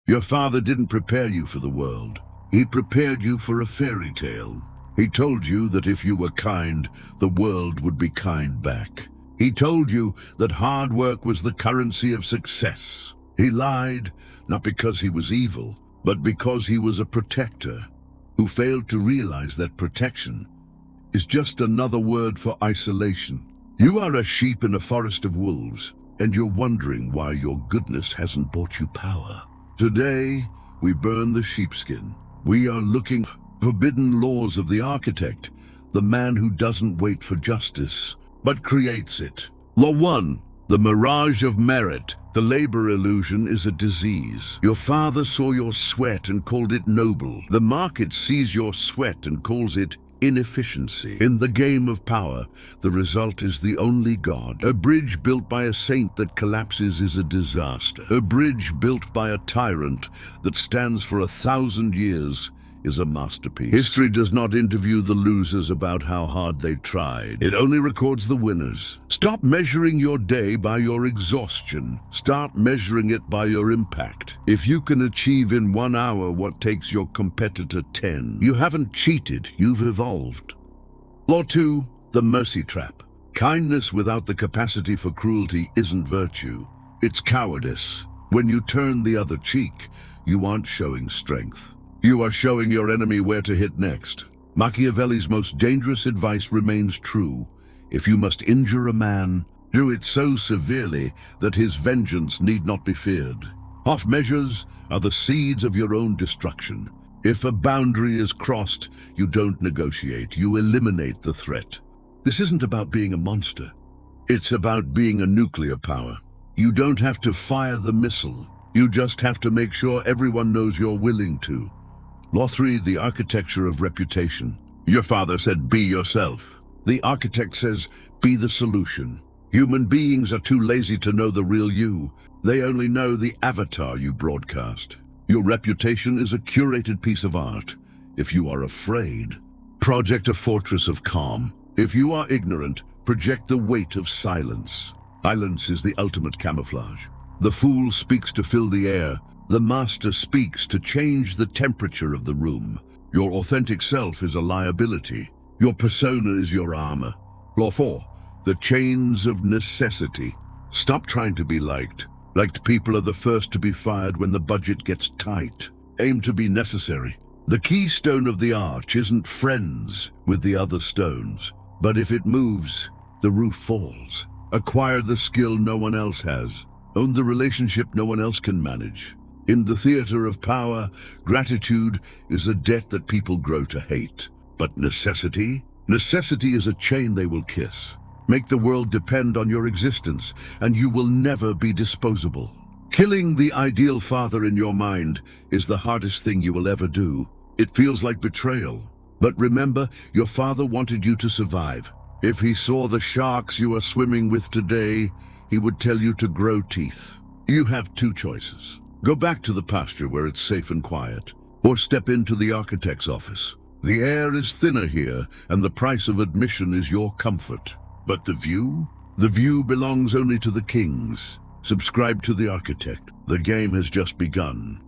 Your father didn't prepare you for the world. He prepared you for a fairy tale. He told you that if you were kind, the world would be kind back. He told you that hard work was the currency of success. He lied, not because he was evil, but because he was a protector who failed to realize that protection is just another word for isolation. You are a sheep in a forest of wolves, and you're wondering why your goodness hasn't brought you power. Today, we burn the sheepskin. We are looking for forbidden laws of the architect, the man who doesn't wait for justice, but creates it. Law 1. The mirage of merit. The labor illusion is a disease. Your father saw your sweat and called it noble. The market sees your sweat and calls it inefficiency. In the game of power, the result is the only God. A bridge built by a saint that collapses is a disaster. A bridge built by a tyrant that stands for 1,000 years is a masterpiece. History does not interview the losers about how hard they tried. It only records the winners. Stop measuring your day by your exhaustion. Start measuring it by your impact. If you can achieve in 1 hour what takes your competitor 10, you haven't cheated, you've evolved. Law 2. The mercy trap. Kindness without the capacity for cruelty isn't virtue. It's cowardice. When you turn the other cheek, you aren't showing strength. You are showing your enemy where to hit next. Machiavelli's most dangerous advice remains true. If you must injure a man, do it so severely that his vengeance need not be feared. Half measures are the seeds of your own destruction. If a boundary is crossed, you don't negotiate, you eliminate the threat. This isn't about being a monster. It's about being a nuclear power. You don't have to fire the missile. You just have to make sure everyone knows you're willing to. Law 3. The architecture of reputation. Your father said, be yourself. The architect says, be the solution. Human beings are too lazy to know the real you. They only know the avatar you broadcast. Your reputation is a curated piece of art. If you are afraid, project a fortress of calm. If you are ignorant, project the weight of silence. Silence is the ultimate camouflage. The fool speaks to fill the air. The master speaks to change the temperature of the room. Your authentic self is a liability. Your persona is your armor. Law 4. The chains of necessity. Stop trying to be liked. Liked people are the first to be fired when the budget gets tight. Aim to be necessary. The keystone of the arch isn't friends with the other stones, but if it moves, the roof falls. Acquire the skill no one else has. Own the relationship no one else can manage. In the theater of power, gratitude is a debt that people grow to hate. But necessity? Necessity is a chain they will kiss. Make the world depend on your existence, and you will never be disposable. Killing the ideal father in your mind is the hardest thing you will ever do. It feels like betrayal. But remember, your father wanted you to survive. If he saw the sharks you are swimming with today, he would tell you to grow teeth. You have 2 choices. Go back to the pasture where it's safe and quiet, or step into the architect's office. The air is thinner here, and the price of admission is your comfort. But the view? The view belongs only to the kings. Subscribe to the architect. The game has just begun.